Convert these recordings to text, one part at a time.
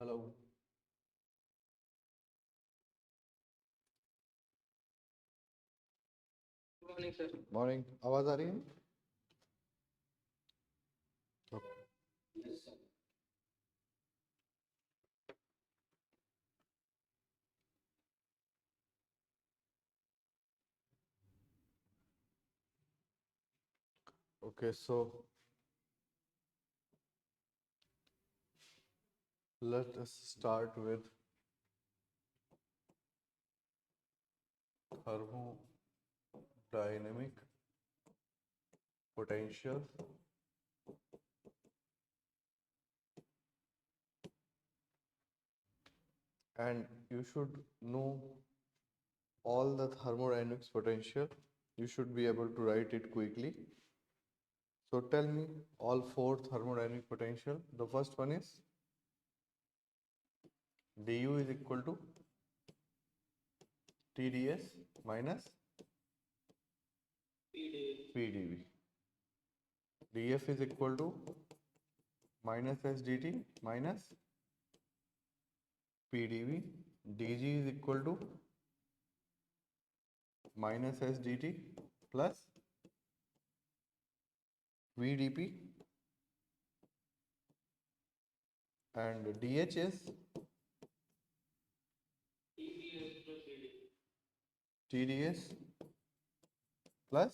Hello. Morning sir. Morning. आवाज आ रही है? Yes sir. Okay, so let us start with thermodynamic potential and you should know all the thermodynamics potential. You should be able to write it quickly. So tell me all four thermodynamic potential. The first one is du is equal to TdS minus PdV. dF is equal to minus S dt minus PdV. dG is equal to minus S dt plus VdP, and dH is TdS plus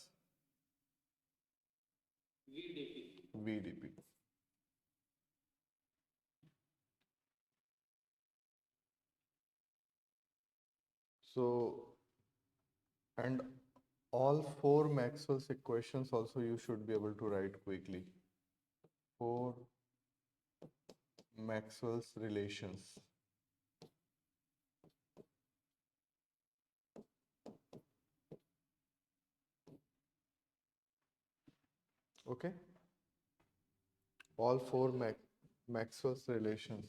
VdP. So, and all four Maxwell's equations also you should be able to write quickly. Four Maxwell's relations. Okay. All four Maxwell's relations.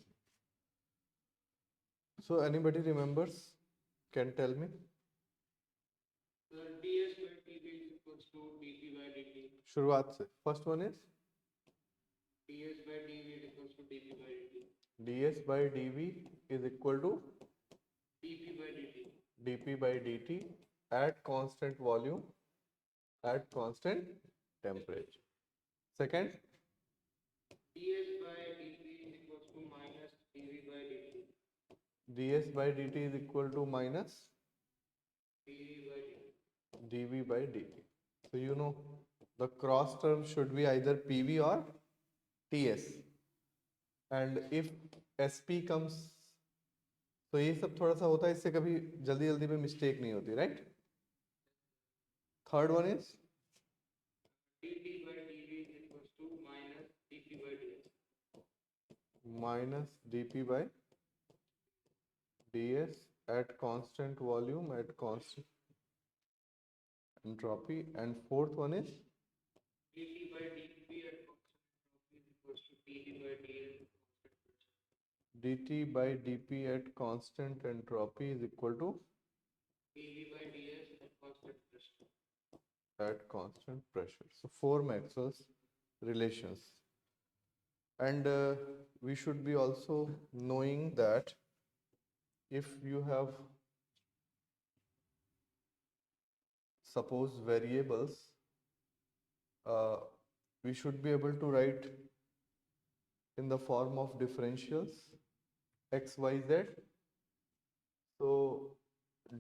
So anybody remembers? Can tell me? ds by dv is equals to dp by dt. शुरुआत से. First one is ds by dv is equals to dp by dt. ds by dv is equal to dp by dt. dp by dt at constant volume at constant temperature. Second, ds by dv is equals to minus dv by dt. ds by dt is equal to minus dv by dt. dv by dt. So you know the cross term should be either pv or ts, and if sp comes, तो ये सब थोड़ा सा होता है, इससे कभी जल्दी जल्दी में मिस्टेक नहीं होती, right? Third one is dt by dv is equals to minus dp by ds. minus dp by ds at constant volume at constant entropy, and fourth one is dt by dp at constant entropy is equals to dp by ds. dt by dp at constant entropy is equal to dv by ds at constant pressure. at constant pressure. So four Maxwell's relations, and we should be also knowing that if you have suppose variables, we should be able to write in the form of differentials x, y, z. So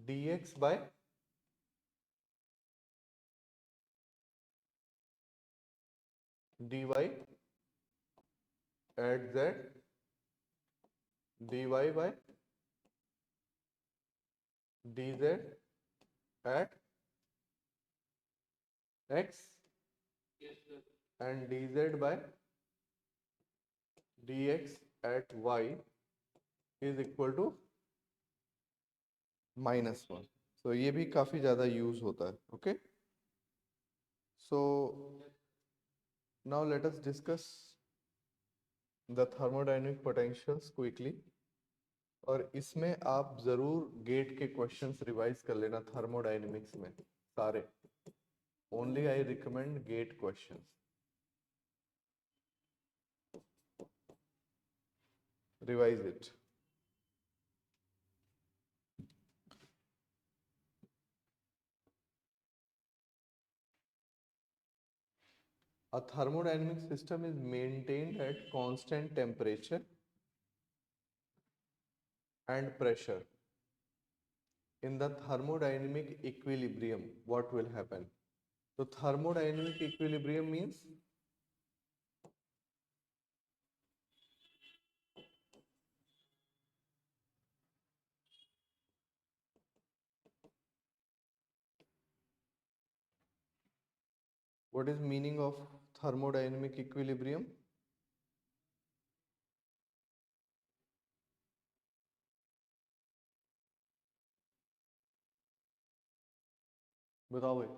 dx by dy at z, dy by dz at x, Yes sir. and dz by dx at y is equal to -1. So ये भी काफी ज्यादा use होता है. Okay, so now let us discuss the thermodynamic potentials quickly. और इसमें आप जरूर गेट के क्वेश्चंस रिवाइज कर लेना थर्मोडायनेमिक्स में सारे. Only I recommend gate questions. revise it. A thermodynamic system is maintained at constant temperature and pressure. In the thermodynamic equilibrium, what will happen? So thermodynamic equilibrium means what is meaning of thermodynamic equilibrium? बताओ भाई.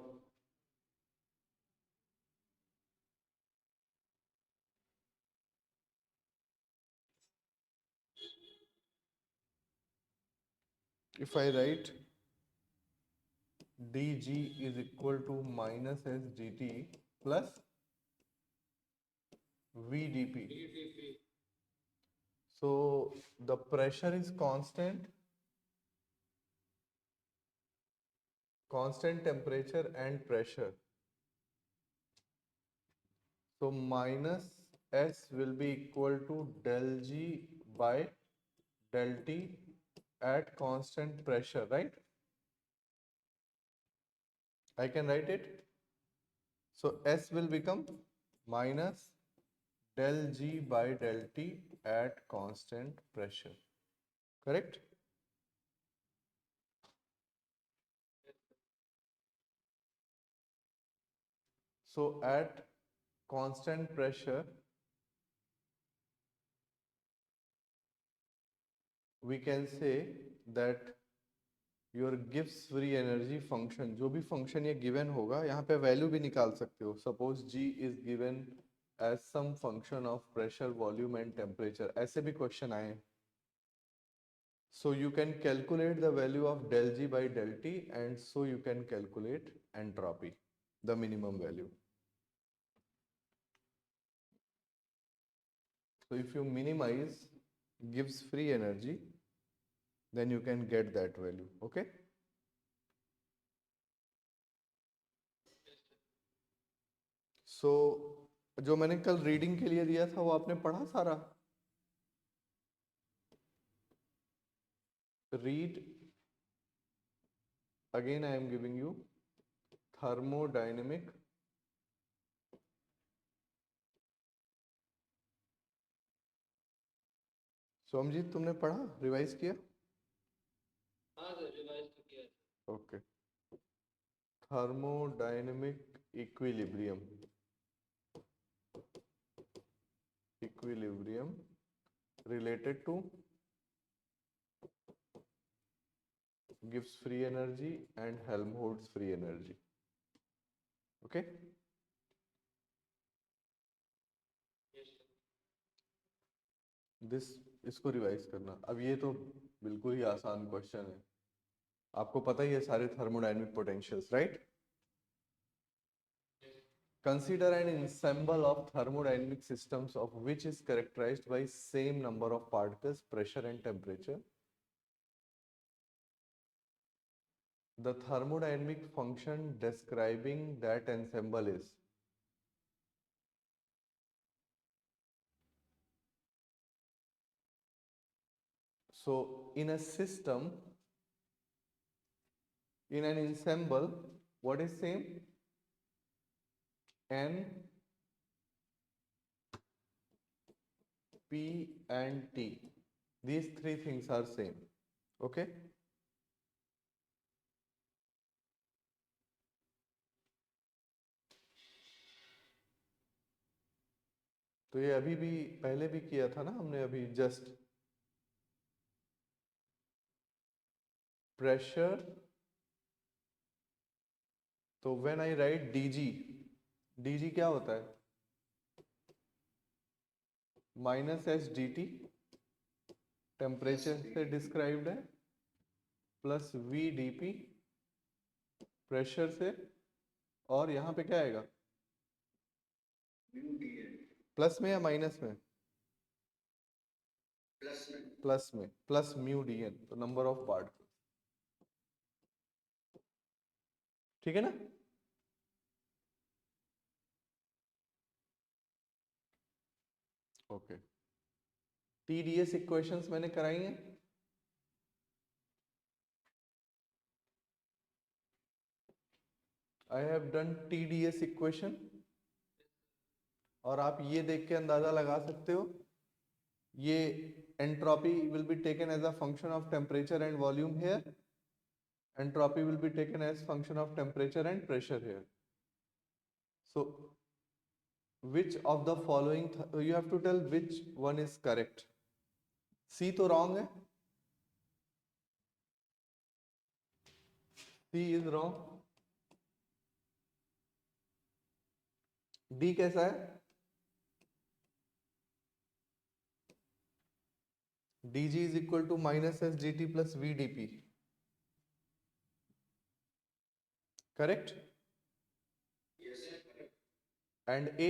If I write dg is equal to minus s dt plus v dp. So the pressure is constant temperature and pressure. So minus s will be equal to del g by del t at constant pressure, right? I can write it. So s will become minus del g by del t at constant pressure. Correct? So at constant pressure, we can say that your Gibbs free energy function, जो भी function ये given होगा, यहाँ पे value भी निकाल सकते हो. Suppose G is given as some function of pressure, volume and temperature. ऐसे भी question आए हैं. So you can calculate the value of del G by del T, and so you can calculate entropy, the minimum value. So if you minimize Gibbs free energy, then you can get that value. Okay? So जो मैंने कल reading के लिए दिया था वो आपने पढ़ा सारा? Read again. I am giving you thermodynamic Somjit, तुमने पढ़ा, रिवाइज किया? हाँ सर, रिवाइज तो किया. Okay. Thermodynamic equilibrium related to Gibbs free energy and Helmholtz free energy. Okay? इसको रिवाइज करना. अब ये तो बिल्कुल ही आसान क्वेश्चन है. आपको पता ही है सारे thermodynamic potentials, right? Consider an ensemble of thermodynamic systems of which is characterized by same number of particles, pressure and temperature. The thermodynamic function describing that ensemble is. So in a system, in an ensemble, what is same? N, P and T. These three things are same. Okay? तो ये अभी भी पहले भी किया था ना हमने, अभी जस्ट प्रेशर. तो व्हेन आई राइट dg क्या होता है? Minus S D T temperature से डिस्क्राइब्ड है, plus V D P pressure से, और यहाँ पे क्या आएगा? प्लस में या माइनस में? प्लस में प्लस म्यू डी एन, तो नंबर ऑफ पार्टिकल्स, ठीक है ना। ओके, टीडीएस इक्वेशंस मैंने कराई हैं। I have done TDS equation, और आप ये देख के अंदाजा लगा सकते हो, ये entropy will be taken as a function of temperature and volume here, entropy will be taken as function of temperature and pressure here. So which of the following you have to tell which one is correct. C तो wrong है, C is wrong. D कैसा है? dg is equal to minus s dt plus v dp. Correct? Yes, sir. And A?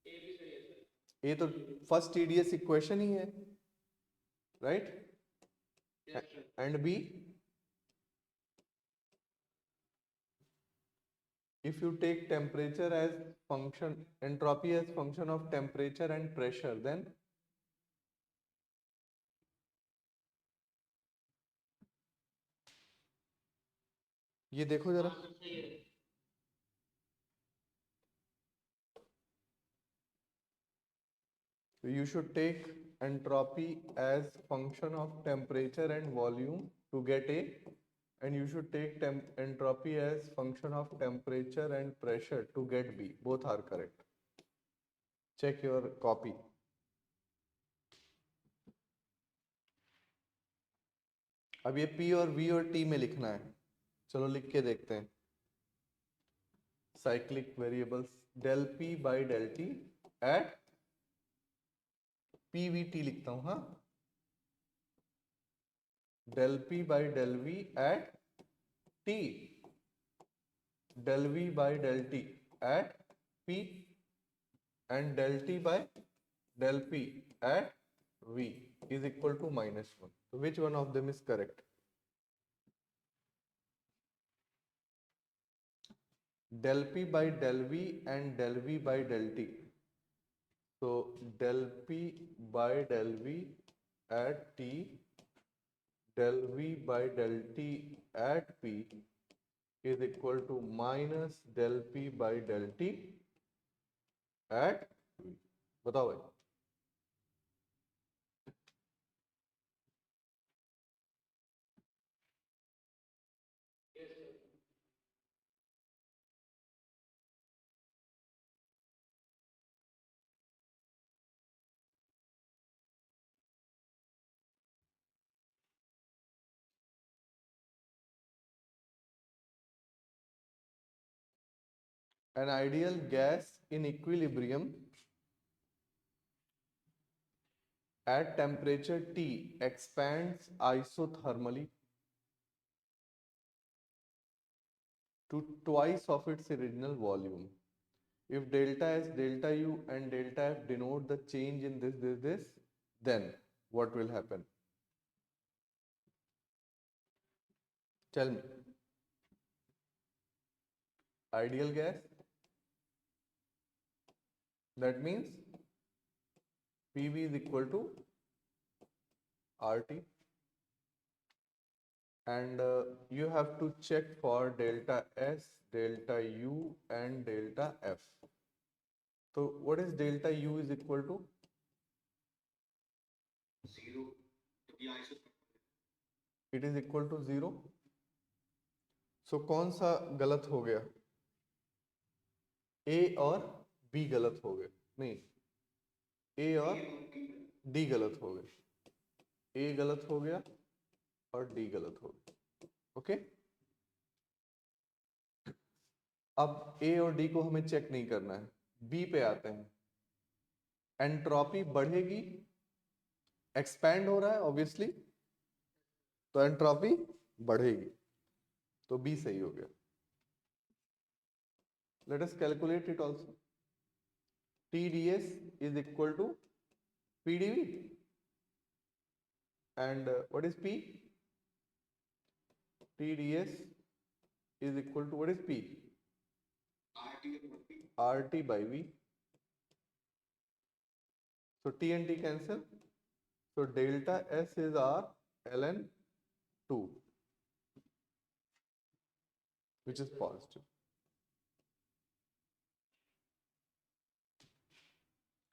A भी सही है sir. A तो first TDS equation ही है, right? Yes, sir. And B? If you take temperature as function, entropy as function of temperature and pressure, then ये देखो जरा, हाँ sir सही है। you should take entropy as function of temperature and volume to get A, and you should take entropy as function of temperature and pressure to get B. Both are correct. Check your copy. अब ये P और V और T में लिखना है, चलो लिख के देखते हैं। Cyclic variables del P by del T at PVT लिखता हूँ, हाँ, del P by del V at T, del V by del T at P, and del T by del P at V is equal to -1. So which one of them is correct? Del P by del V and del V by del T. So del P by del V at T, del V by del T at P is equal to minus del P by del T at V. बताओ भाई। Yes, sir. An ideal gas in equilibrium at temperature T expands isothermally to twice of its original volume. If delta S, delta U and delta F denote the change in this, then what will happen? Tell me. Ideal gas, that means PV is equal to RT, and you have to check for delta S, delta U and delta F. So what is delta U is equal to? 0. It is equal to 0. So कौन सा गलत हो गया? A और B गलत हो गए, नहीं, A और D गलत हो गए, A गलत हो गया और D गलत हो गया, ओके। अब A और D को हमें चेक नहीं करना है, B पे आते हैं। एंट्रोपी बढ़ेगी, एक्सपैंड हो रहा है ऑब्वियसली, तो एंट्रोपी बढ़ेगी, तो B सही हो गया। Let us calculate it also. TDS is equal to PdV, and what is P? TdS is equal to what is P? RT by V. So T and T cancel. So delta S is R ln 2, which is positive.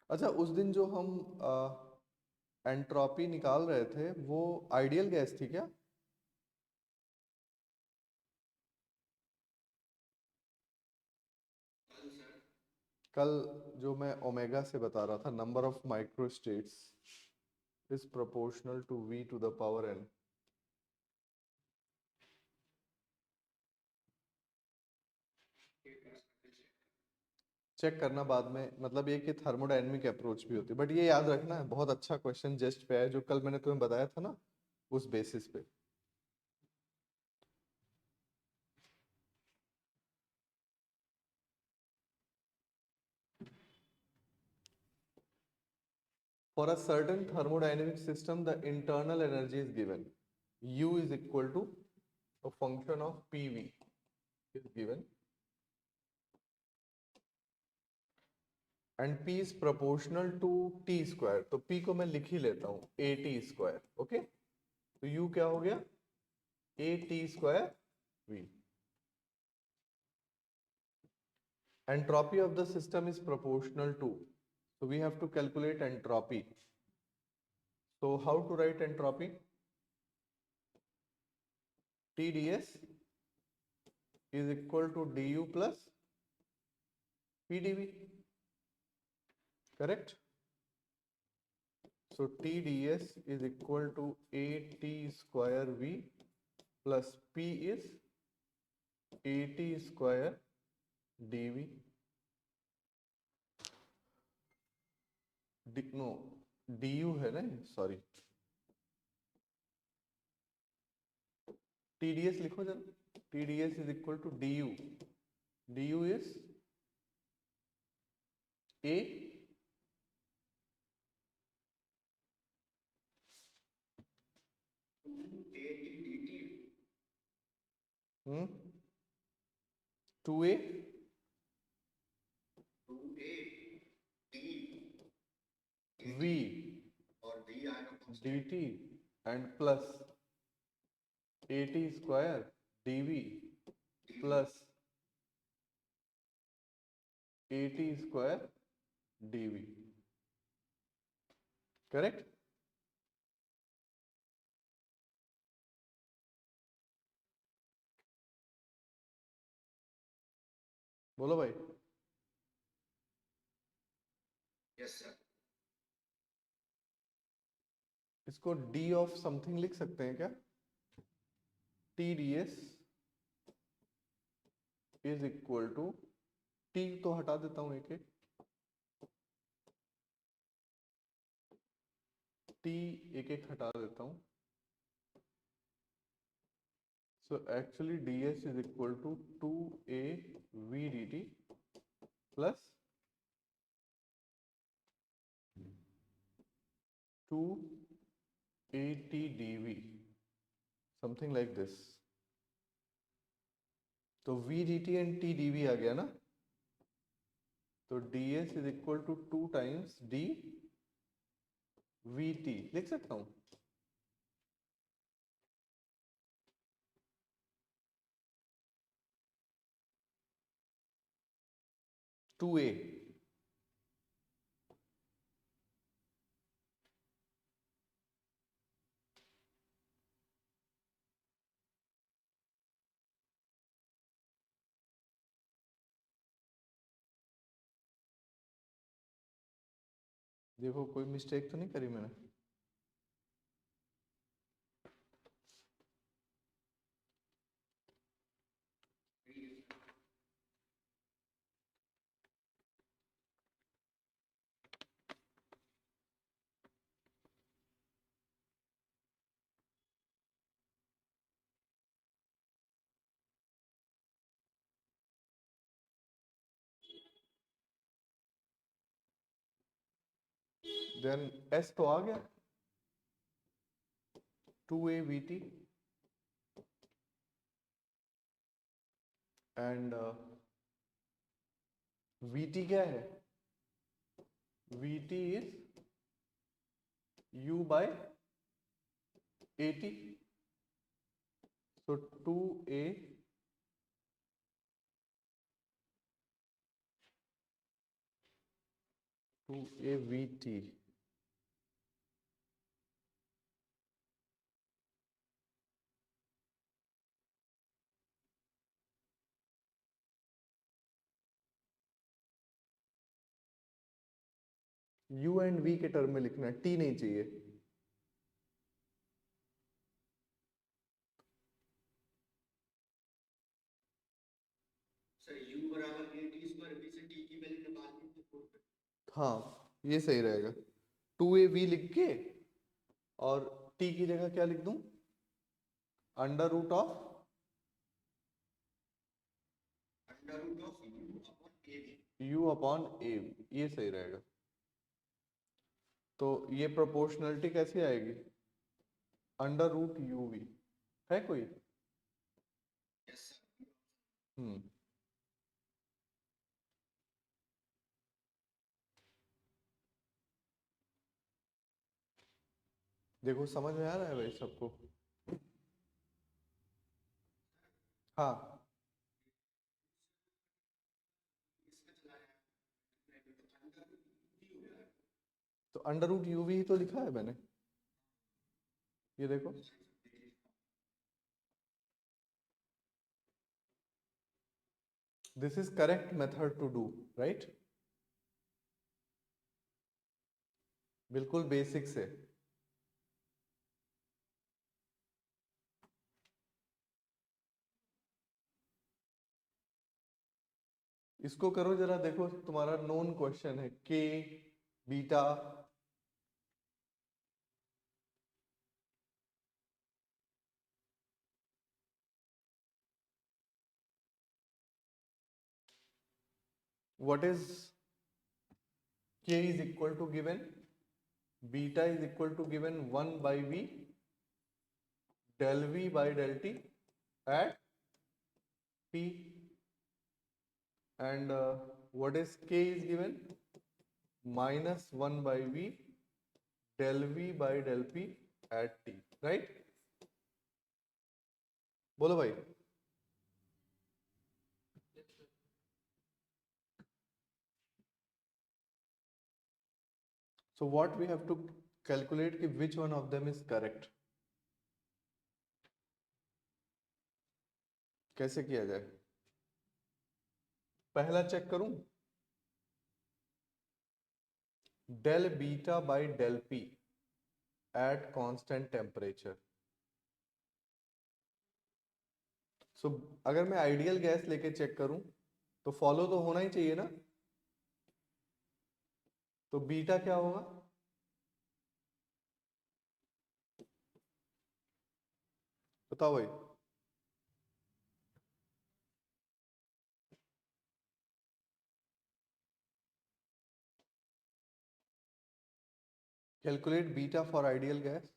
अच्छा, उस दिन जो हम entropy निकाल रहे थे वो ideal gas थी क्या? कल जो मैं ओमेगा से बता रहा था, number of microstates is proportional to V to the power n. Check करना बाद में, मतलब ये कि थर्मोडायनेमिक अप्रोच भी होती है, बट ये याद रखना है, बहुत अच्छा क्वेश्चन जेस्ट पे है जो कल मैंने तुम्हें बताया था ना, उस बेसिस पे. For a certain thermodynamic system, the internal energy is given. U is equal to a function of PV is given. And P is proportional to T square. तो P को मैं लिख ही लेता हूँ AT square. Okay? तो U क्या हो गया? AT square V. Entropy of the system is proportional to. So we have to calculate entropy. So how to write entropy? TdS is equal to du plus PdV. Correct? So TdS is equal to AT square V plus P is AT square dV. No, du है ना, sorry. TdS लिखो जरा. TdS is equal to du. Du is A hmm? 2A V dt and plus AT square dV plus AT square dV. Correct? बोलो भाई. Yes, sir. इसको D of something लिख सकते हैं क्या? TdS is equal to T तो हटा देता हूं एक एक. T एक एक हटा देता हूं. So actually ds is equal to 2a v dt plus 2 at dv, something like this. तो v dt and t dv आ गया ना, तो ds is equal to 2 times d vt लिख सकता हूं. टू ए देखो कोई मिस्टेक तो नहीं करी मैंने. देन S तो आ गया. 2a vt एंड vt क्या है? vt is u by at. So 2a vt u and v के टर्म में लिखना है, t नहीं चाहिए. सर u बराबर at स्क्वायर b से t की वैल्यू निकालनी है. हाँ ये सही रहेगा. 2av लिख के और t की जगह क्या लिख दूं? Under root of u upon a. ये सही रहेगा. तो ये प्रोपोर्शनलिटी कैसी आएगी? अंडर रूट uv है कोई? हम्म. देखो समझ में आ रहा है भाई सबको? हाँ. तो अंडर रूट यूवी ही तो लिखा है मैंने. ये देखो. This is correct method to do, right? बिल्कुल बेसिक से. इसको करो जरा. देखो तुम्हारा नोन क्वेश्चन है के beta what is k is equal to given, beta is equal to given 1 by v del v by del t at p, and what is k is given minus 1 by v del v by del p at t, right? बोलो भाई. So what we have to calculate कि which one of them is correct. कैसे किया जाए? पहला check करूं. Del beta by del P at constant temperature. So अगर मैं आइडियल गैस लेके चेक करूं तो फॉलो तो होना ही चाहिए ना. तो बीटा क्या होगा? बताओ भाई. Calculate beta for ideal gas.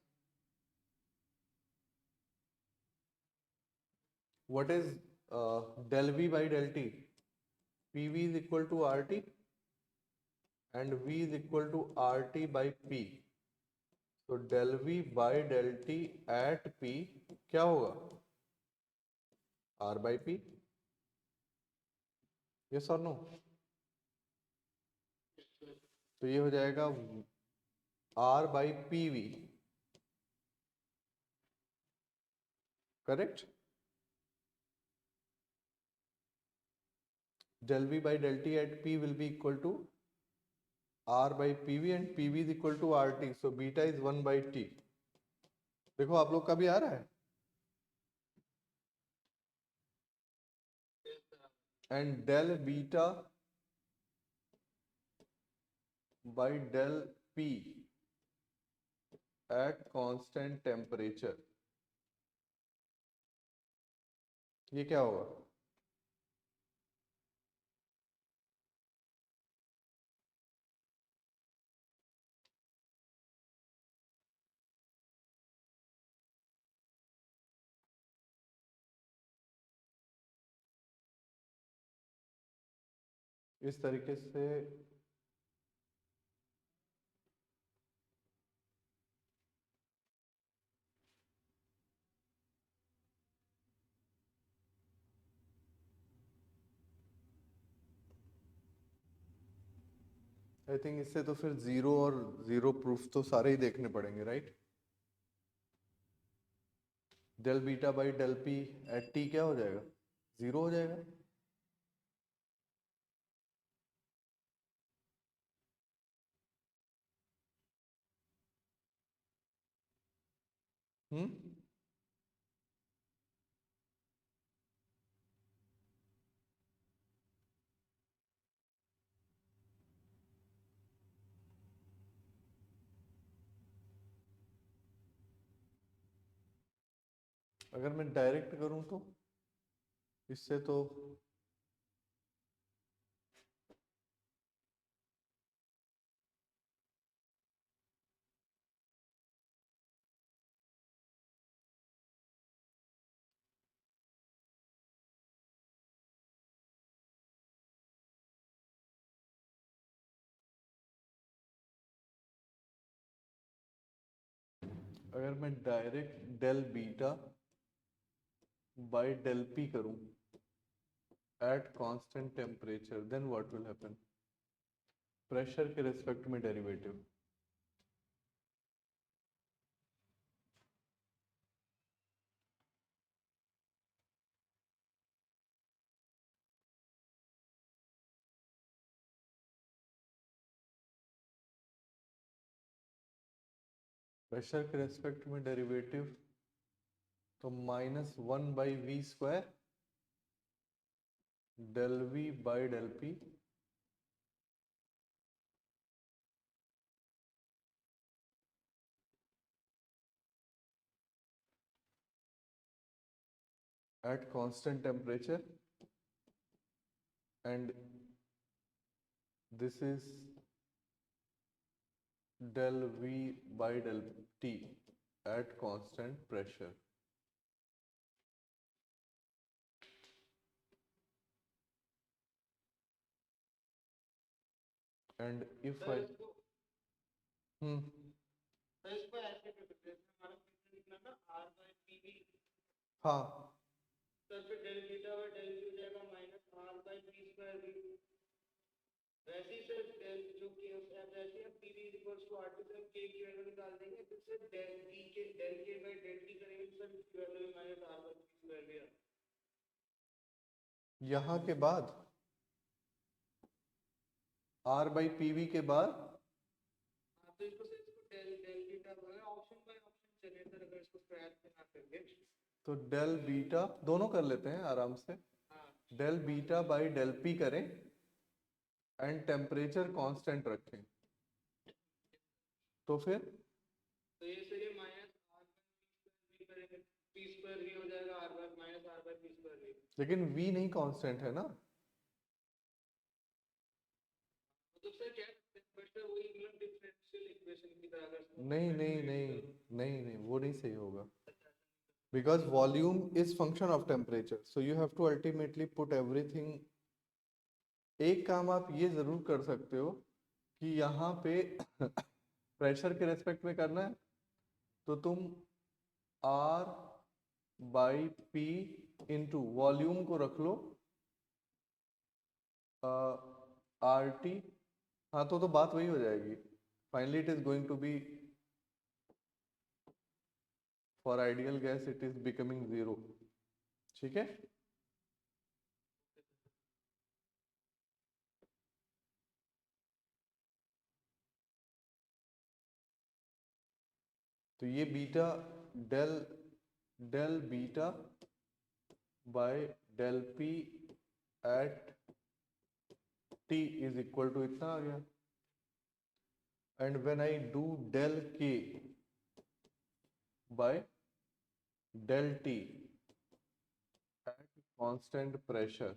What is del V by del T? PV is equal to RT and V is equal to RT by P. So del V by del T at P क्या होगा? R by P. Yes or no? तो ये हो जाएगा R by PV. Correct? Del V by del T at P will be equal to R by PV and PV is equal to RT. So beta is 1 by T. देखो आप लोग का भी आ रहा है. And del beta by del P at constant temperature. ये क्या होगा? इस तरीके से आई थिंक इससे तो फिर जीरो और जीरो प्रूफ तो सारे ही देखने पड़ेंगे, right? Del beta by del P at T क्या हो जाएगा? जीरो हो जाएगा। हम्म। अगर मैं डायरेक्ट करूं तो इससे तो अगर मैं direct del beta by del P करूं at constant temperature, then what will happen? Pressure के रिस्पेक्ट में डेरिवेटिव। प्रेशर के रिस्पेक्ट में डेरिवेटिव तो minus one by V square del V by del P at constant temperature, and this is del V by del T at constant pressure. And if I hmm तो इसको ऐसे कर सकते हैं, हमारा कितना निकला ना r by pv, हाँ तो फिर del beta by del P हो जाएगा minus r by p square v। वैसे ही सर डेल जो कि वैसे ही हम pv इक्वल्स टू r2 से k की वैल्यू निकाल देंगे, फिर से डेल t के del k by del t करेंगे तो सर की value minus r by p square v। यहाँ के बाद R by PV के बाद हाँ, तो इसको सर इसको del del beta option by option चले सर, अगर इसको स्क्वायर में ना करके तो डेल बीटा दोनों कर लेते हैं आराम से। हाँ del beta by del p करें एंड टेम्परेचर कांस्टेंट रखें, तो फिर तो ये सर ये माइनस r by p करेंगे, p स्क्वायर v हो जाएगा r by minus r by p square v। लेकिन V नहीं कांस्टेंट है ना। तो सर क्या सकते हैं, बट सर वही मतलब डिफरेंशियल इक्वेशन की तरह अगर इसको नहीं नहीं नहीं नहीं नहीं, वो नहीं सही होगा। Because volume is function of temperature, so you have to ultimately put everything। एक काम आप ये जरूर कर सकते हो कि यहाँ पे प्रेशर के रेस्पेक्ट में करना है तो तुम R by P into volume को रख लो RT। हाँ तो बात वही हो जाएगी। Finally it is going to be for ideal gas it is becoming zero. ठीक है। तो ये beta del del beta by del P at T is equal to इतना आ गया। And when I do del के by del T at constant pressure,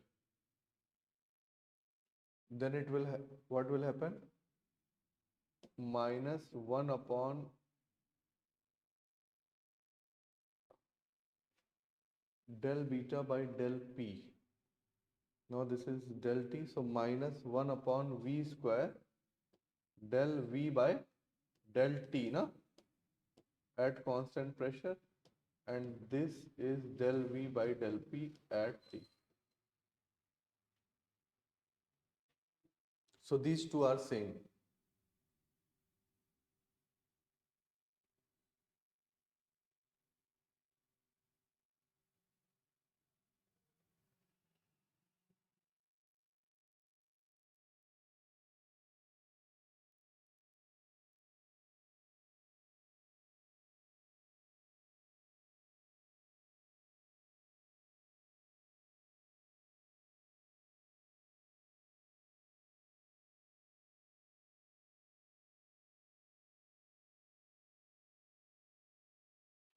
then it will what will happen? Minus 1 upon del beta by del p Now this is del T, so minus 1 upon V square del V by del T, na, at constant pressure, and this is del V by del P at T. So these two are same.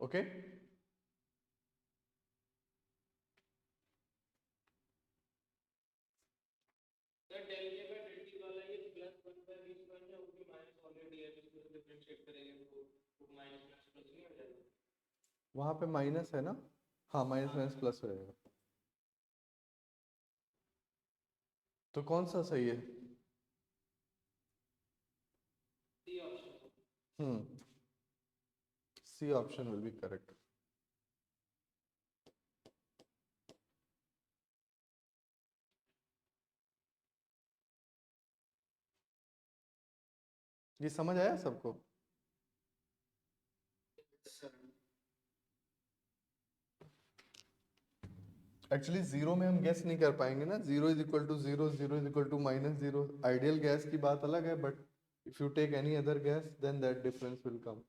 Okay? Sir del के का del T वाला ये plus 1 bye v square है, उसके minus already है, इसको differentiate करेंगे तो माइनस प्लस प्लस नहीं हो जाएगा? वहां पे माइनस है ना, हाँ माइनस माइनस प्लस हो जाएगा। तो कौन सा सही है? C option. C option will be correct. ये समझ आया सबको? एक्चुअली जीरो में हम गैस नहीं कर पाएंगे ना, zero is equal to zero, zero is equal to minus zero. Ideal gas की बात अलग है, but if you take any other gas then that difference will come.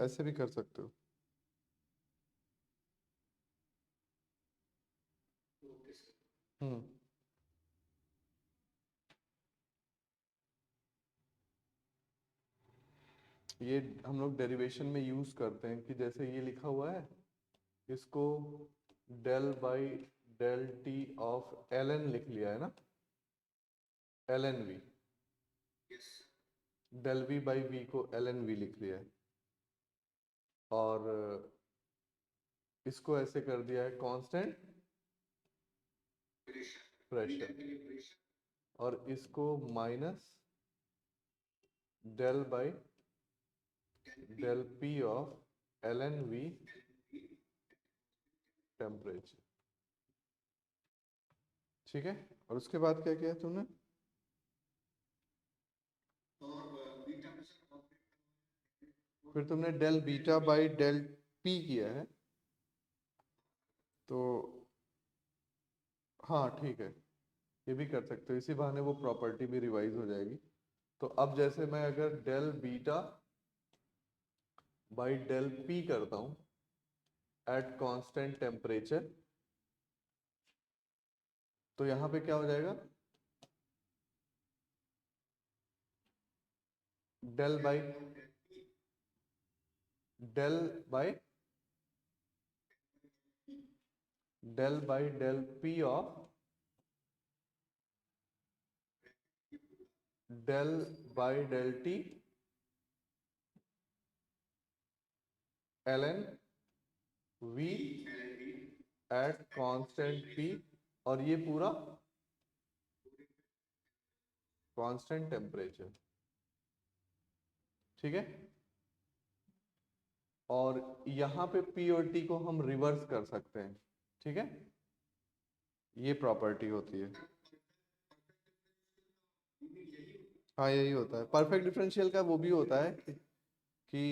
ऐसे भी कर सकते हो। हम्म ये हम लोग डेरिवेशन में यूज करते हैं कि जैसे ये लिखा हुआ है, इसको del by del T of L N लिख लिया है ना, L N V, del V by V को एल एन वी लिख लिया है, और इसको ऐसे कर दिया है कांस्टेंट प्रेशर, और इसको minus del by del P of L N V temperature. ठीक है, और उसके बाद क्या किया तुमने? फिर तुमने del beta by del P किया है, तो हाँ ठीक है, ये भी कर सकते हो, इसी बहाने वो प्रॉपर्टी भी रिवाइज हो जाएगी। तो अब जैसे मैं अगर del beta by del P करता हूं एट कांस्टेंट टेम्परेचर, तो यहां पे क्या हो जाएगा? Del by del by del by del P of del by del T L N V at constant P, और ये पूरा कांस्टेंट टेम्परेचर। ठीक है, और यहां पे पी और टी को हम रिवर्स कर सकते हैं। ठीक है, ये प्रॉपर्टी होती है। हाँ यही होता है परफेक्ट डिफरेंशियल का, वो भी होता है कि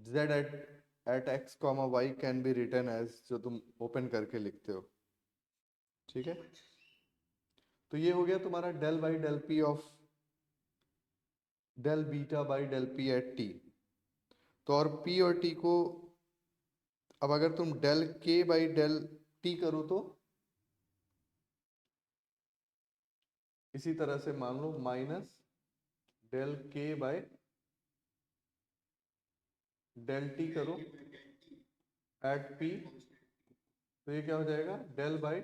z at at X comma Y can be written as, जो तुम ओपन करके लिखते हो, ठीक है। तो ये हो गया तुम्हारा del by del P of del beta by del P at T. तो और पी और टी को अब अगर तुम डेल के बाई डेल टी करो तो इसी तरह से मान लो माइनस डेल के बाय डेल टी करो एट पी, तो ये क्या हो जाएगा, del by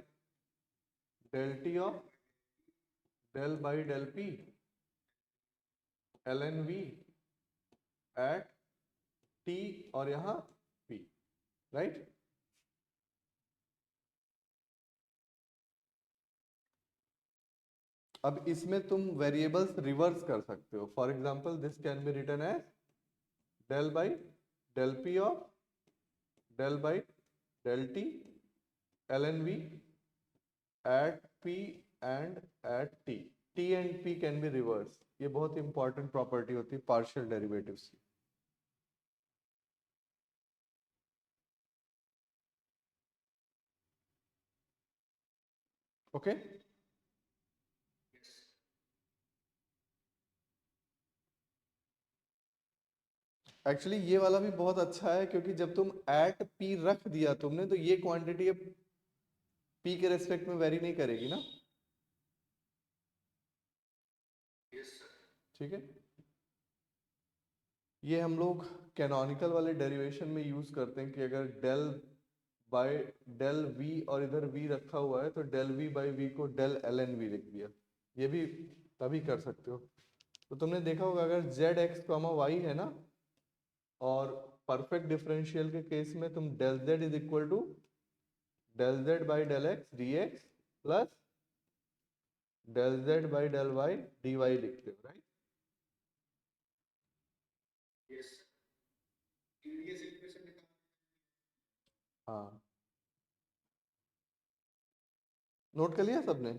del T of del by del P L N V at T और यहां पी, राइट। अब इसमें तुम वेरिएबल्स रिवर्स कर सकते हो। For example this can be written as del by del P of del by del T L N V at P and at T. T and P can be reverse. ये बहुत important property होती है partial derivatives की। Okay, actually ये वाला भी बहुत अच्छा है, क्योंकि जब तुम एट पी रख दिया तुमने, तो ये क्वांटिटी अब पी के रेस्पेक्ट में वेरी नहीं करेगी ना, ठीक है। ये हम लोग कैनोनिकल वाले डेरिवेशन में यूज करते हैं कि अगर डेल बाय डेल वी और इधर वी रखा हुआ है, तो डेल वी बाई वी को डेल एल एन वी लिख दिया। ये भी तभी कर सकते हो। तो तुमने देखा होगा अगर जेड एक्स कॉमा वाई है ना, और परफेक्ट डिफरेंशियल के केस में तुम del Z is equal to del Z by del X D X plus del Z by del Y D Y लिखते हो, राइट। हाँ, नोट कर लिया सबने।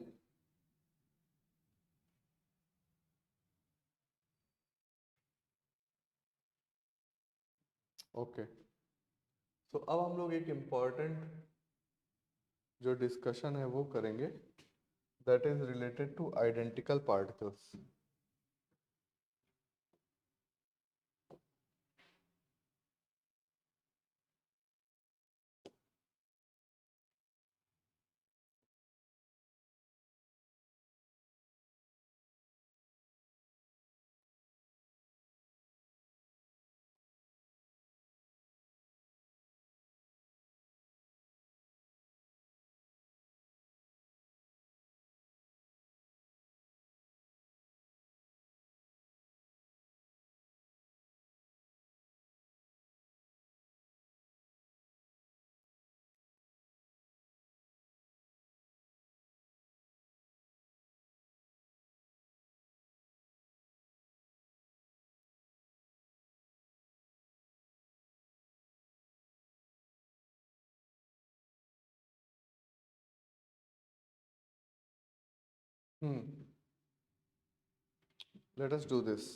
ओके, तो अब हम लोग एक इम्पॉर्टेंट जो डिस्कशन है वो करेंगे, that is related two identical particles. Let us do this.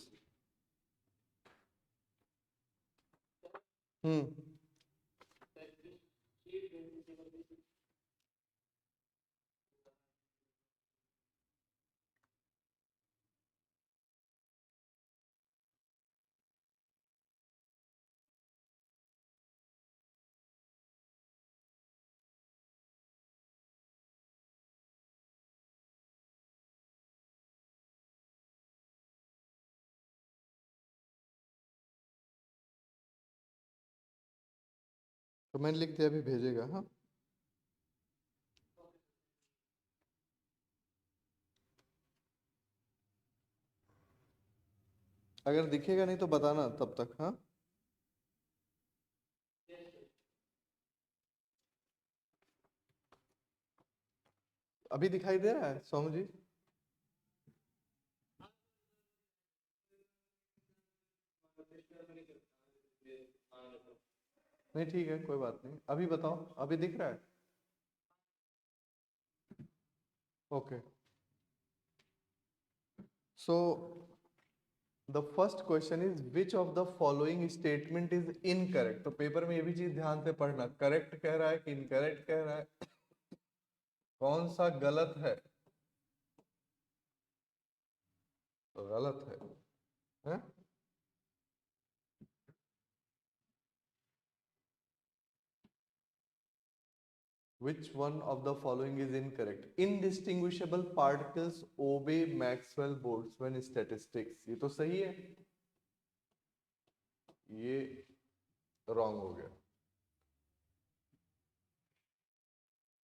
तो मैंने लिख दिया, अभी भेजेगा। हाँ, अगर दिखेगा नहीं तो बताना तब तक। हाँ, अभी दिखाई दे रहा है सोमू जी? नहीं, ठीक है, कोई बात नहीं। अभी बताओ, अभी दिख रहा है? Okay, so the first question is which of the following statement is incorrect. तो पेपर में ये भी चीज ध्यान से पढ़ना, करेक्ट कह रहा है कि इनकरेक्ट कह रहा है, कौन सा गलत है। तो गलत है? Which one of the following is incorrect? Indistinguishable particles obey Maxwell-Boltzmann statistics. ये तो सही है, ये wrong हो गया.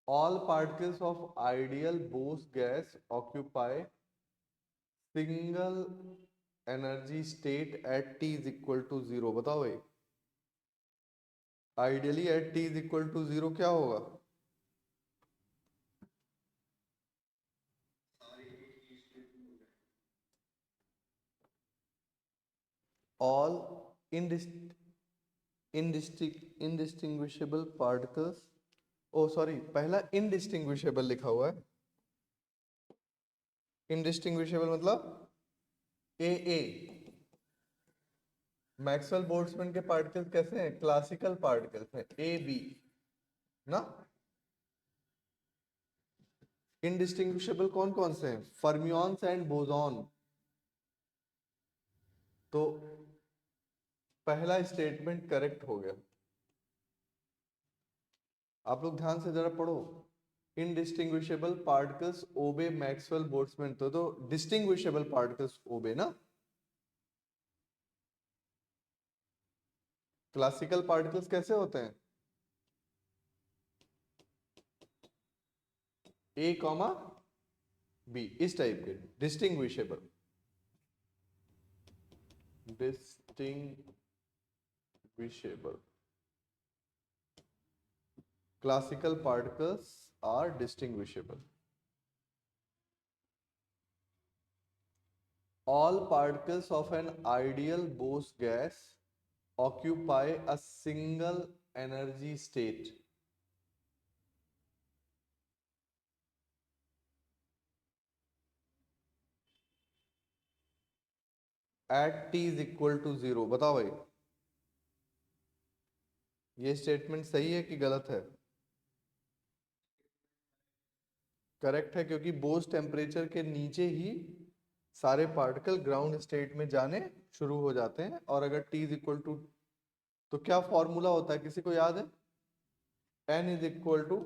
All particles of ideal Bose gas occupy single energy state at T is equal to 0. बताओ भाई, ideally at T is equal to 0 क्या होगा? All indistinguishable particles, ओ सॉरी, पहला indistinguishable लिखा हुआ है. indistinguishable मतलब AA. मैक्सवेल बोल्ट्जमैन के पार्टिकल्स कैसे हैं? क्लासिकल पार्टिकल्स हैं, AB ना. इंडिस्टिंग्विशेबल कौन कौन से हैं? Fermions and boson. तो पहला स्टेटमेंट करेक्ट हो गया. आप लोग ध्यान से जरा पढ़ो. इनडिस्टिंग्विशेबल पार्टिकल्स ओबे मैक्सवेल बोल्ट्जमैन, तो डिस्टिंग्विशेबल पार्टिकल्स ओबे ना. क्लासिकल पार्टिकल्स कैसे होते हैं? A कॉमा B, इस टाइप के. Distinguishable, distinguishable. Classical particles are distinguishable. All particles of an ideal Bose gas occupy a single energy state. At T is equal to 0. बताओ भाई, ये स्टेटमेंट सही है कि गलत है? करेक्ट है, क्योंकि बोस टेम्परेचर के नीचे ही सारे पार्टिकल ग्राउंड स्टेट में जाने शुरू हो जाते हैं. और अगर T इज इक्वल टू, तो क्या फॉर्मूला होता है, किसी को याद है? N is equal to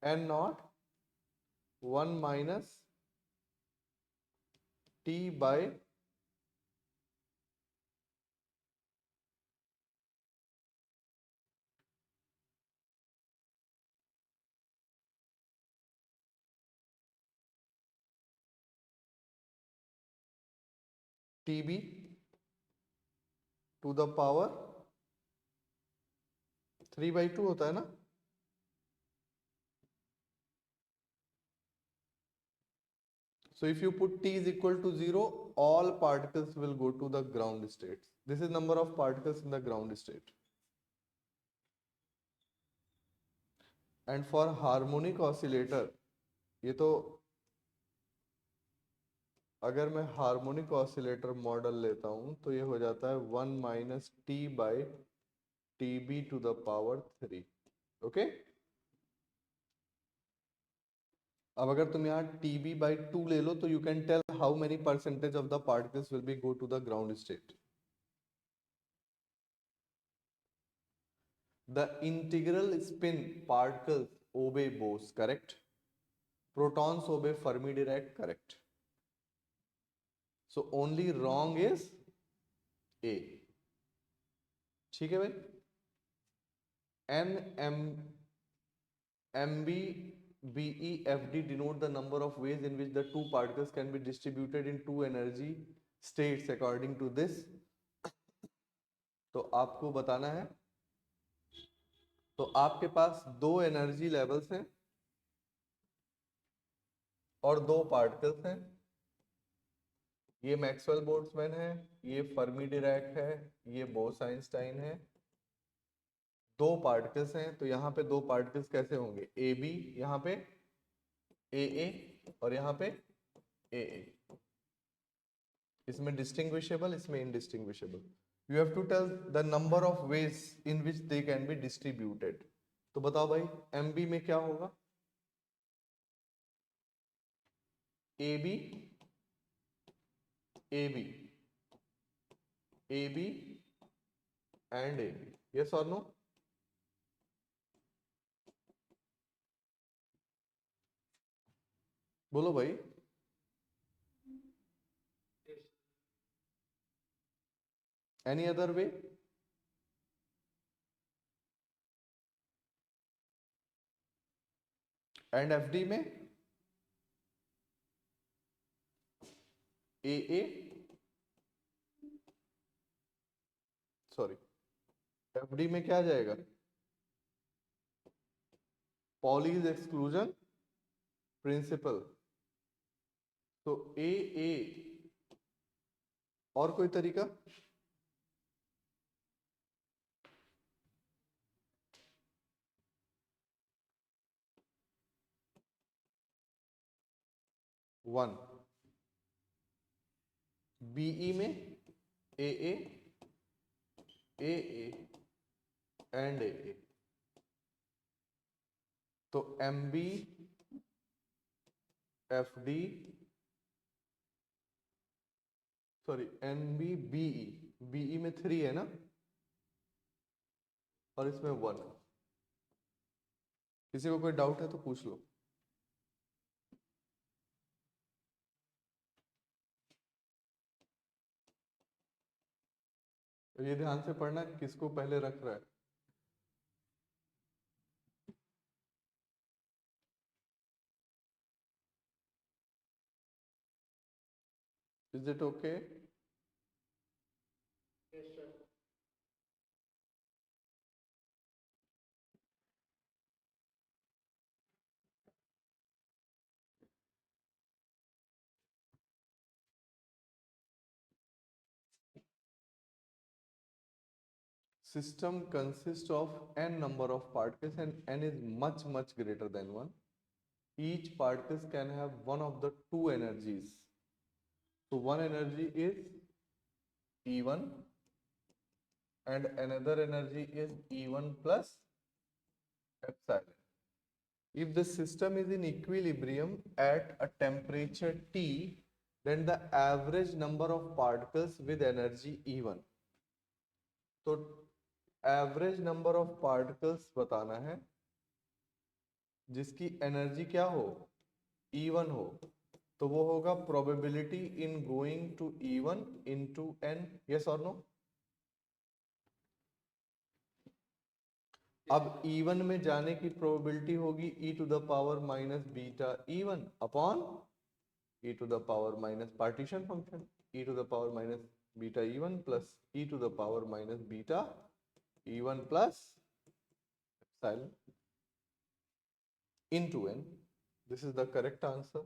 N naught 1 minus T by TB to the power 3/2 होता है ना. So if you put T is equal to 0, all particles will go to the ground state. This is number of particles in the ground state. And for harmonic oscillator, ये तो अगर मैं harmonic oscillator model लेता हूं तो ये हो जाता है 1 minus T by TB to the power 3. Okay. अब अगर तुम यहाँ TB बाई 2 ले लो तो you can tell how many percentage of the particles will be go to the ground state. The integral spin particles obey Bose, correct? Protons obey Fermi-Dirac, correct? So only wrong is A. ठीक है भाई. N M MB BE FD denote the number of ways in which the two particles can be distributed in two energy states according to this. तो आपको बताना है. तो आपके पास दो एनर्जी लेवल्स हैं और दो पार्टिकल्स हैं. ये मैक्सवेल बोल्ट्जमैन है, ये फर्मी डिरैक है, ये बोस आइंस्टाइन है. दो पार्टिकल्स हैं, तो यहाँ पे दो पार्टिकल्स कैसे होंगे? ए बी, यहाँ पे ए ए और यहाँ पे ए ए. इसमें डिस्टिंग्विशेबल, इसमें indistinguishable. You have to tell the number of ways in which they can be distributed. तो बताओ भाई एमबी में क्या होगा? A B A B A B and A B. Yes और नो? बोलो भाई. Any other way? And FD में ए सॉरी एफडी में क्या जाएगा? Pauli's exclusion principle. तो ए और कोई तरीका? वन. बीई में ए एंड ए. तो M B F D sorry N B BE. BE में 3 है ना, और इसमें 1. किसी को कोई डाउट है तो पूछ लो. तो ये ध्यान से पढ़ना किसको पहले रख रहा है. Is it okay? Yes, sir. System consists of n number of particles and n is much greater than 1. Each particle can have one of the two energies. So one energy is E1 and another energy is E1 plus epsilon. If the system is in equilibrium at a temperature T, then the average number of particles with energy E1. तो average number of particles बताना है जिसकी energy क्या हो? E1 हो. तो वो होगा probability in going to E1 into n. Yes और नो? अब E1 में जाने की प्रोबेबिलिटी होगी e to the power minus beta E1 upon e to the power minus partition function e to the power minus beta E1 plus e to the power minus beta E1 plus epsilon into n. This is the correct answer.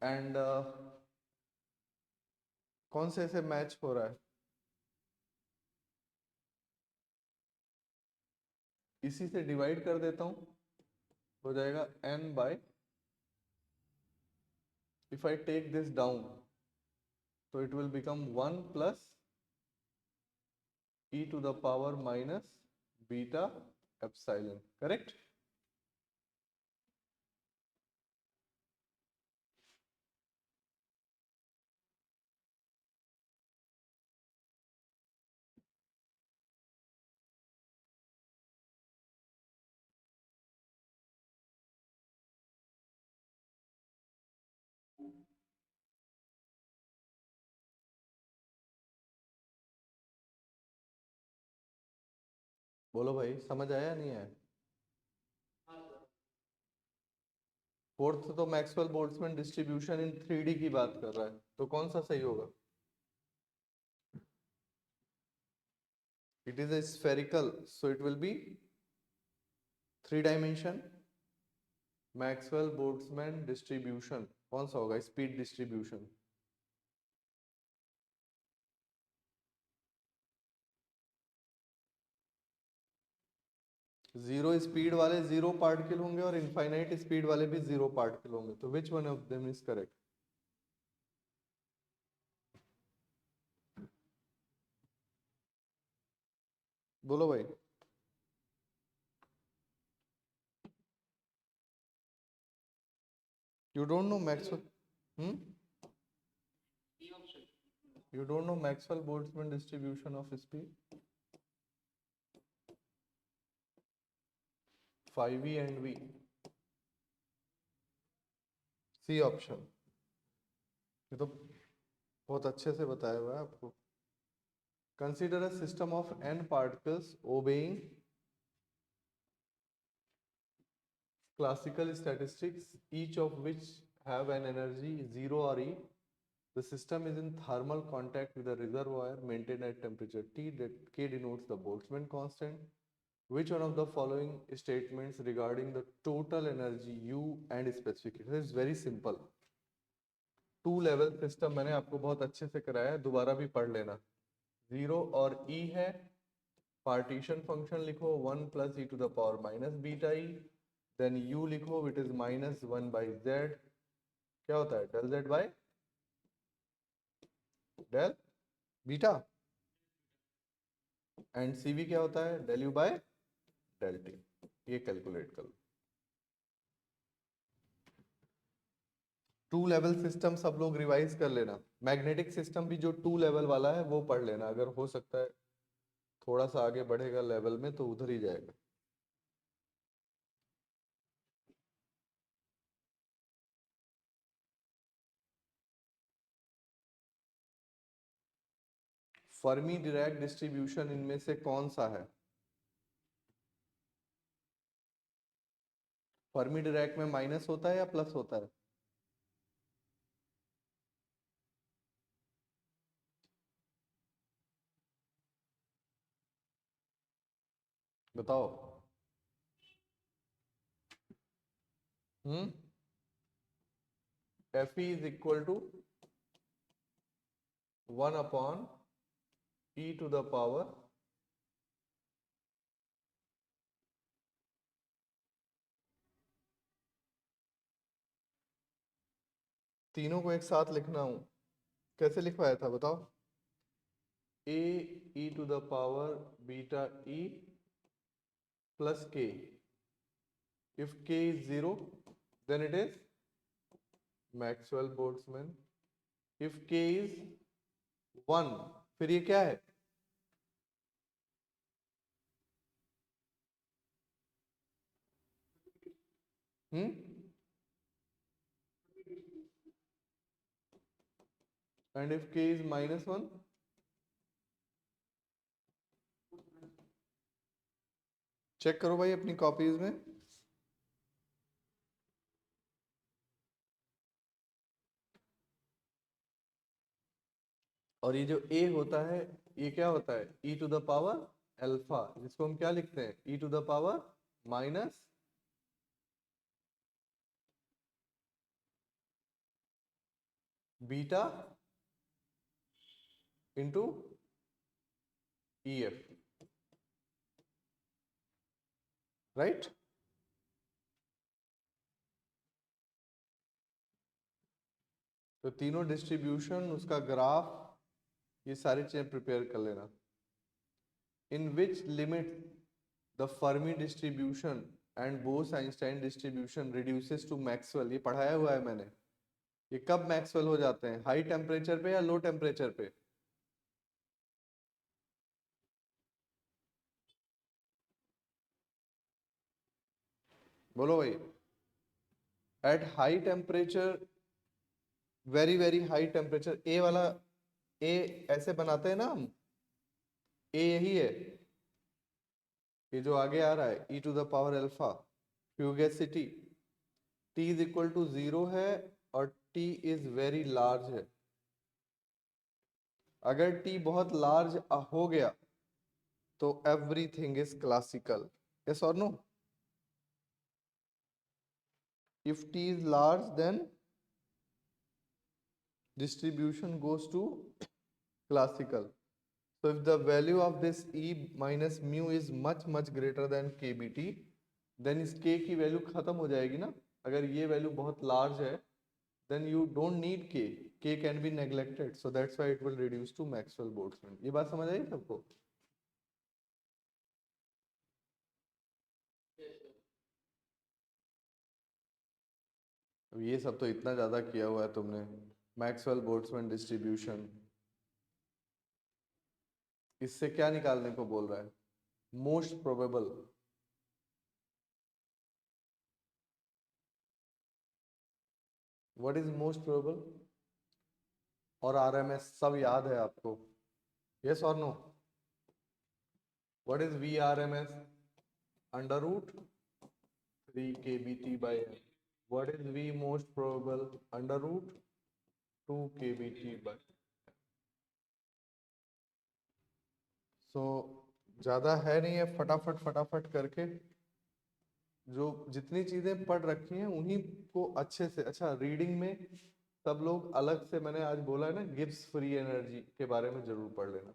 And कौन से से match हो रहा है? इसी से divide कर देता हूं, हो जाएगा n bye, if I take this down, so it will become 1 plus e to the power minus beta epsilon. Correct? बोलो भाई, समझ आया नहीं आया? हाँ सर. फोर्थ तो Maxwell Boltzmann distribution in 3D की बात कर रहा है, तो कौन सा सही होगा? It is a spherical, so it will be 3 dimension. Maxwell Boltzmann distribution कौन सा होगा? Speed distribution. जीरो स्पीड वाले 0 पार्टिकल होंगे और इनफाइनाइट स्पीड वाले भी 0 पार्टिकल होंगे. तो which one of them is correct? बोलो भाई। You don't know Maxwell? Hmm? E option. You don't know Maxwell-Boltzmann distribution of speed? 5v and v. C option. ये तो बहुत अच्छे से बताया हुआ है आपको. Consider a system of n particles obeying classical statistics, each of which have an energy 0 or E. The system is in thermal contact with a reservoir maintained at temperature T. That K denotes the Boltzmann constant. Which one of the following statements regarding the total energy U and specific? It is very simple. Two level system मैंने आपको बहुत अच्छे से कराया है, दोबारा भी पढ़ लेना. 0 और E है, पार्टीशन फंक्शन लिखो 1 plus e to the power minus beta E, then U लिखो with is minus 1 by Z. क्या होता है? Del Z by del beta. And CV क्या होता है? Del U by del T. ये कैलकुलेट कर लो. टू लेवल सिस्टम सब लोग रिवाइज कर लेना. मैग्नेटिक सिस्टम भी जो टू लेवल वाला है वो पढ़ लेना. अगर हो सकता है थोड़ा सा आगे बढ़ेगा लेवल में तो उधर ही जाएगा. फर्मी डिराक डिस्ट्रीब्यूशन इनमें से कौन सा है? फर्मी डिराक में माइनस होता है या प्लस होता है? बताओ. Fe is equal to 1 upon e to the power तीनों को एक साथ लिखना हूं. कैसे लिखवाया था बताओ? a e to the power beta e plus k. If k is 0, then it is Maxwell-Boltzmann. If k is 1, फिर ये क्या है? And if k is minus 1, check करो भाई अपनी कॉपीज में. और ये जो a होता है ये क्या होता है? e to the power alpha, जिसको हम क्या लिखते हैं? e to the power minus beta into EF. Right? तो तीनों डिस्ट्रीब्यूशन, उसका ग्राफ, ये सारी चीजें प्रिपेयर कर लेना. In which limit the Fermi distribution and Bose Einstein distribution reduces to Maxwell. ये पढ़ाया हुआ है मैंने. ये कब मैक्सवेल हो जाते हैं? हाई टेम्परेचर पे या लो टेम्परेचर पे? बोलो भाई. At high temperature, very very high temperature, ए वाला ए ऐसे बनाते हैं ना हम. ए यही है, ये जो आगे आ रहा है e to the power alpha. Fugacity t is equal to 0 है और t इज वेरी लार्ज है. अगर t बहुत लार्ज हो गया तो एवरीथिंग इज क्लासिकल. यस और no? if t is large then distribution goes to classical. So if the value of this E minus mu is much greater than kBT, then इस K की value खत्म हो जाएगी ना. अगर ये value बहुत लार्ज है then you don't need K. K can be neglected. So that's why it will reduce to Maxwell-Boltzmann. ये बात समझ आई सबको? अब ये सब तो इतना ज्यादा किया हुआ है तुमने, मैक्सवेल बोल्ट्जमैन डिस्ट्रीब्यूशन, इससे क्या निकालने को बोल रहा है? Most probable. What is most probable? और आरएमएस सब याद है आपको? यस और no? What is V RMS? Under root 3 kbt by m. What is V most probable? Under root 2 kbt by m. So ज्यादा है नहीं है, फटाफट फटाफट करके जो जितनी चीजें पढ़ रखी हैं उन्हीं को अच्छे से, अच्छा रीडिंग में सब लोग अलग से, मैंने आज बोला है ना, गिब्स फ्री एनर्जी के बारे में जरूर पढ़ लेना।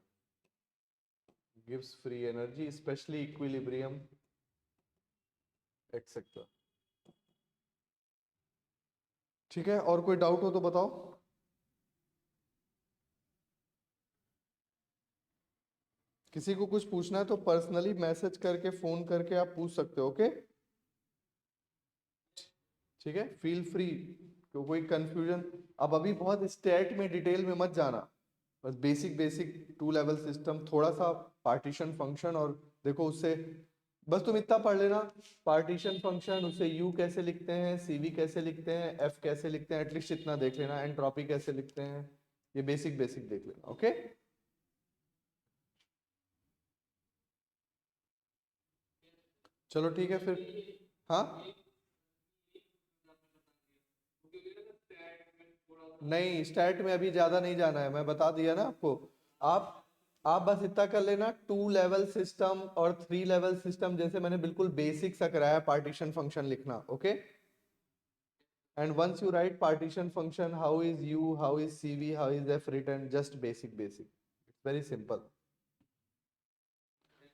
Gibbs free energy, specially equilibrium etcetera. ठीक है, और कोई डाउट हो तो बताओ। किसी को कुछ पूछना है तो पर्सनली मैसेज करके, फोन करके आप पूछ सकते हो, ओके? ठीक है, फील फ्री। तो कोई कंफ्यूजन, अब अभी बहुत स्टैट में डिटेल में मत जाना, बस बेसिक बेसिक 2 लेवल सिस्टम, थोड़ा सा पार्टीशन फंक्शन, और देखो उससे बस तुम इतना पढ़ लेना, पार्टीशन फंक्शन, उससे यू कैसे लिखते हैं, सीवी कैसे लिखते हैं, एफ कैसे लिखते हैं, एटलीस्ट इतना देख लेना, एंट्रोपी कैसे लिखते हैं, ये बेसिक बेसिक देख लेना, ओके? चलो ठीक है फिर। हाँ, नहीं स्टैट में अभी ज्यादा नहीं जाना है, मैं बता दिया ना आपको। आप आप बस इतना कर लेना, 2 लेवल सिस्टम और 3 लेवल सिस्टम जैसे मैंने बिल्कुल बेसिक सा कराया, पार्टीशन फंक्शन लिखना, okay? And once you write partition function, how is U, how is CV, how is F return, just basic basic, it's very simple.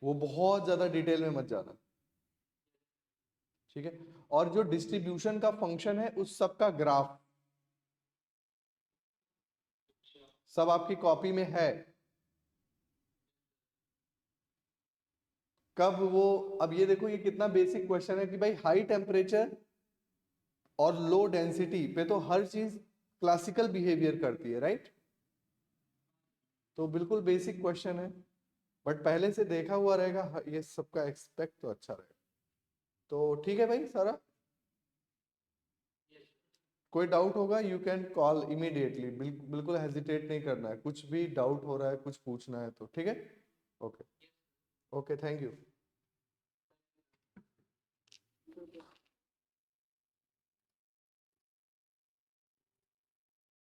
वो बहुत ज्यादा डिटेल में मत जाना, ठीक है? और जो डिस्ट्रीब्यूशन का फंक्शन है उस सब का ग्राफ सब आपकी कॉपी में है। कब वो, अब ये देखो, ये कितना बेसिक क्वेश्चन है कि भाई हाई टेम्परेचर और लो डेंसिटी पे तो हर चीज क्लासिकल बिहेवियर करती है, राइट? तो बिल्कुल बेसिक क्वेश्चन है, बट पहले से देखा हुआ रहेगा, ये सबका एक्सपेक्ट तो अच्छा रहेगा। तो ठीक है भाई सारा, कोई डाउट होगा यू कैन कॉल इमीडिएटली, बिल्कुल हेजिटेट नहीं करना है, कुछ भी डाउट हो रहा है, कुछ पूछना है तो, ठीक है? Okay, okay, thank you.